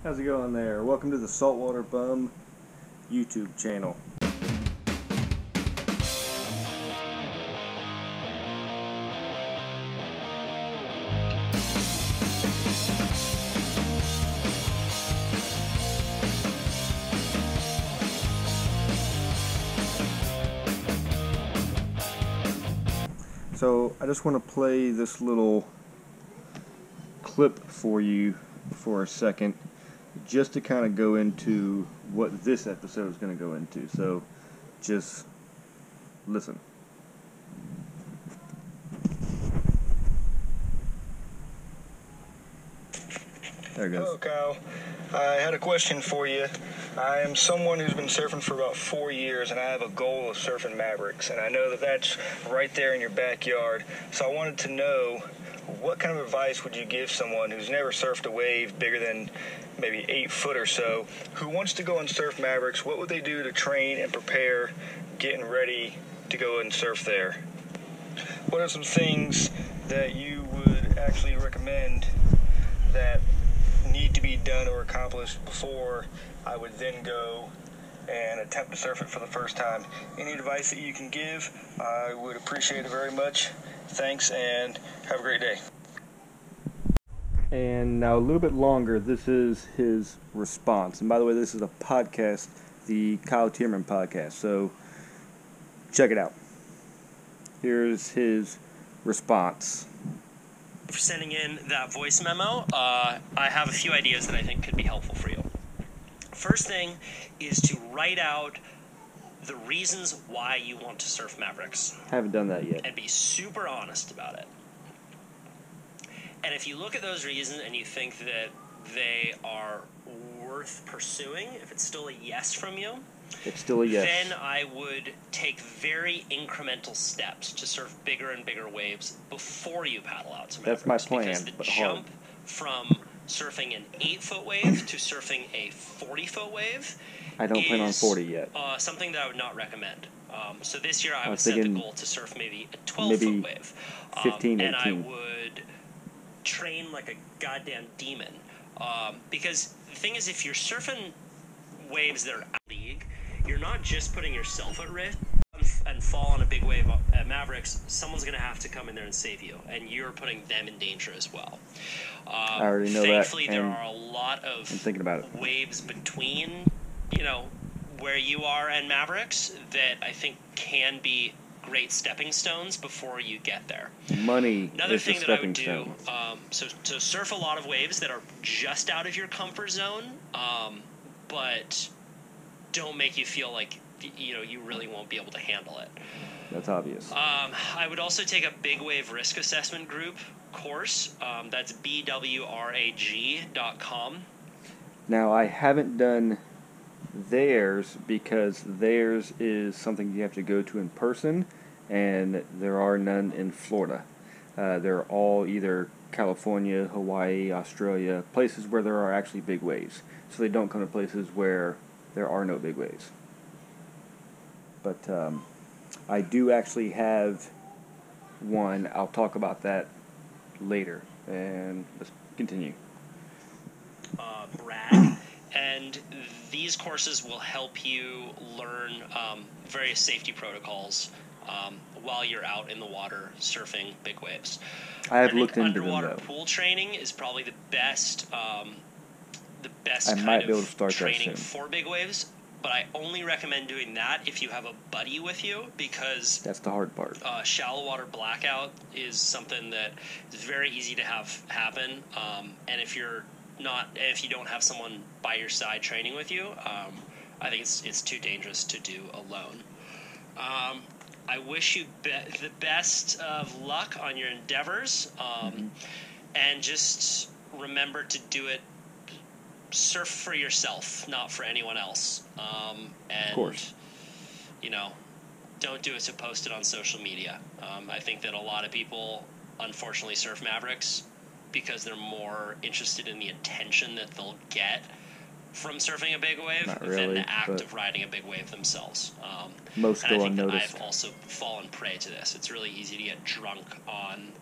How's it going there? Welcome to the Saltwater Bum YouTube channel. So I just want to play this little clip for you for a second, just to kind of go into what this episode is going to go into. So just listen. There it goes. Hello, Kyle. I had a question for you. I am someone who's been surfing for about 4 years, and I have a goal of surfing Mavericks, and I know that that's right there in your backyard. So I wanted to know, what kind of advice would you give someone who's never surfed a wave bigger than maybe 8 foot or so, who wants to go and surf Mavericks? What would they do to train and prepare, getting ready to go and surf there? What are some things that you would actually recommend that need to be done or accomplished before I would then go and attempt to surf it for the first time? Any advice that you can give, I would appreciate it very much. Thanks, and have a great day. And now a little bit longer, this is his response. And by the way, this is a podcast, the Kyle Tierman podcast, so check it out. Here's his response. For sending in that voice memo. I have a few ideas that I think could be helpful for you. First thing is to write out the reasons why you want to surf Mavericks. Haven't done that yet. And be super honest about it. And if you look at those reasons and you think that they are worth pursuing, if it's still a yes from you, it's still a yes. Then I would take very incremental steps to surf bigger and bigger waves before you paddle out to Mavericks. That's my plan, because the but jump from surfing an 8-foot wave to surfing a 40-foot wave I don't plan on 40 yet. Something that I would not recommend. So this year I would set the goal to surf maybe a 12-foot wave. 15, 18. And I would train like a goddamn demon. Because the thing is, if you're surfing waves that are out of the league, you're not just putting yourself at risk and fall on a big wave at Mavericks. Someone's going to have to come in there and save you, and you're putting them in danger as well. I already know thankfully, that. There are a lot of waves between, where you are and Mavericks that I think can be great stepping stones before you get there. Another thing that I would do, so surf a lot of waves that are just out of your comfort zone, but don't make you feel like you really won't be able to handle it. That's obvious. I would also take a big wave risk assessment group course. That's bwrag.com. Now, I haven't done theirs because theirs is something you have to go to in person, and there are none in Florida. They're all either California, Hawaii, Australia, places where there are actually big waves. So they don't come to places where there are no big waves. But I do actually have one. I'll talk about that later. And let's continue. Brad. And these courses will help you learn various safety protocols while you're out in the water surfing big waves. I have looked into them, underwater though. Pool training is probably the best I might be able to start training that soon. for big waves. But I only recommend doing that if you have a buddy with you, because that's the hard part. Shallow water blackout is something that is very easy to have happen. And if you don't have someone by your side training with you, I think it's too dangerous to do alone. I wish you the best of luck on your endeavors, and just remember to do it. Surf for yourself, not for anyone else. And, of course. Don't do it to post it on social media. I think that a lot of people, unfortunately, surf Mavericks because they're more interested in the attention that they'll get from surfing a big wave than the act of riding a big wave themselves. Most go unnoticed. And I think that I've also fallen prey to this. It's really easy to get drunk on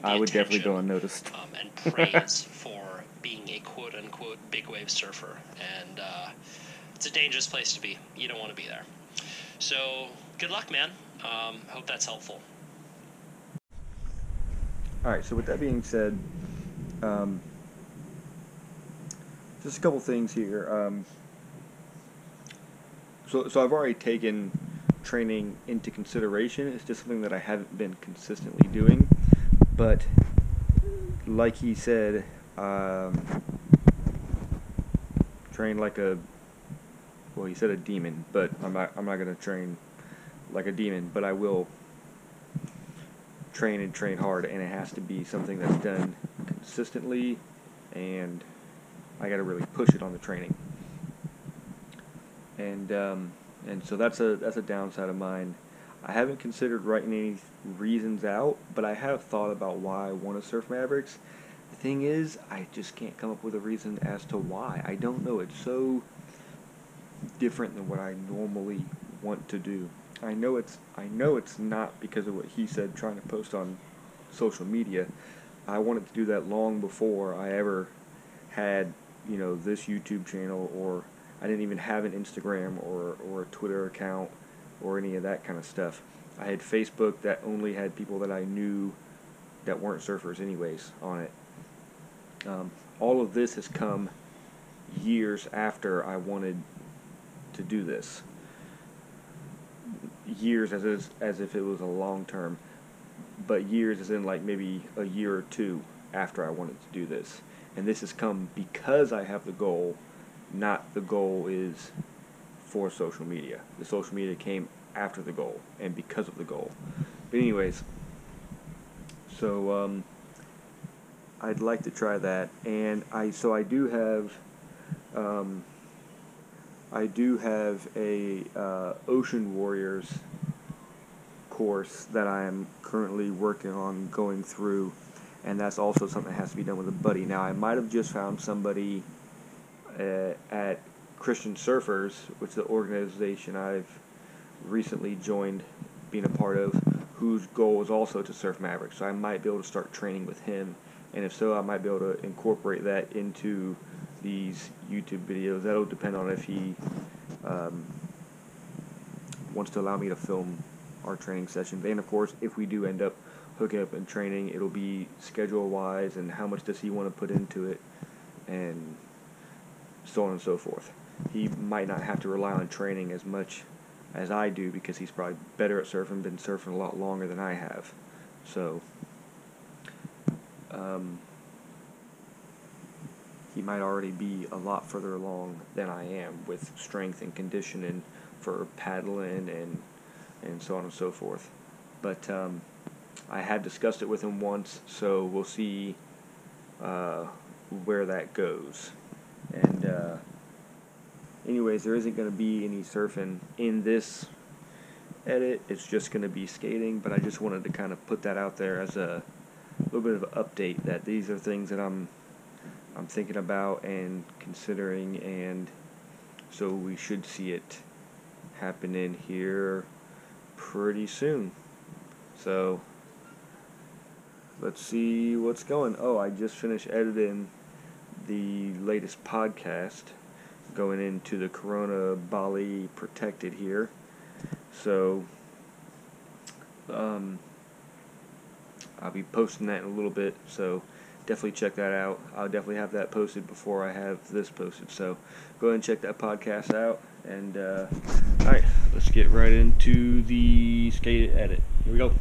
I would definitely go unnoticed. And praise for being a quote-unquote big wave surfer, and it's a dangerous place to be. You don't want to be there. So good luck, man. Hope that's helpful. All right, so with that being said, just a couple things here. So I've already taken training into consideration. It's just something that I haven't been consistently doing. But like he said, train like a, well, he said a demon, but I'm not going to train like a demon, but I will train and train hard, and it has to be something that's done consistently, and I got to really push it on the training. And so that's a downside of mine. I haven't considered writing any reasons out, but I have thought about why I want to surf Mavericks. The thing is, I just can't come up with a reason as to why. I don't know. It's so different than what I normally want to do. I know it's not because of what he said, trying to post on social media. I wanted to do that long before I ever had, this YouTube channel, or I didn't even have an Instagram or a Twitter account or any of that kind of stuff. I had Facebook that only had people that I knew that weren't surfers anyways on it. All of this has come years after I wanted to do this. Years as if it was a long term, but years as in like maybe a year or two after I wanted to do this. And this has come because I have the goal, not the goal is for social media. The social media came after the goal and because of the goal. But anyways, so I'd like to try that, and I do have a Ocean Warriors course that I am currently working on going through, and that's also something that has to be done with a buddy. Now, I might have just found somebody at Christian Surfers, which is the organization I've recently joined being a part of, whose goal is also to surf Mavericks. So I might be able to start training with him, and if so, I might be able to incorporate that into these YouTube videos. That'll depend on if he wants to allow me to film our training sessions. And of course, if we do end up hooking up and training, it'll be schedule-wise and how much does he want to put into it, and so on and so forth. He might not have to rely on training as much as I do because he's probably better at surfing, been surfing a lot longer than I have. So he might already be a lot further along than I am with strength and conditioning for paddling and so on and so forth. But I had discussed it with him once, so we'll see where that goes. And anyways, there isn't going to be any surfing in this edit. It's just going to be skating, but I just wanted to kind of put that out there as a little bit of an update that these are things that I'm thinking about and considering, and so we should see it happen in here pretty soon. So let's see what's going. Oh, I just finished editing the latest podcast going into the Corona Bali Protected here. So I'll be posting that in a little bit, so definitely check that out. I'll definitely have that posted before I have this posted, so go ahead and check that podcast out. And alright, let's get right into the skate edit. Here we go.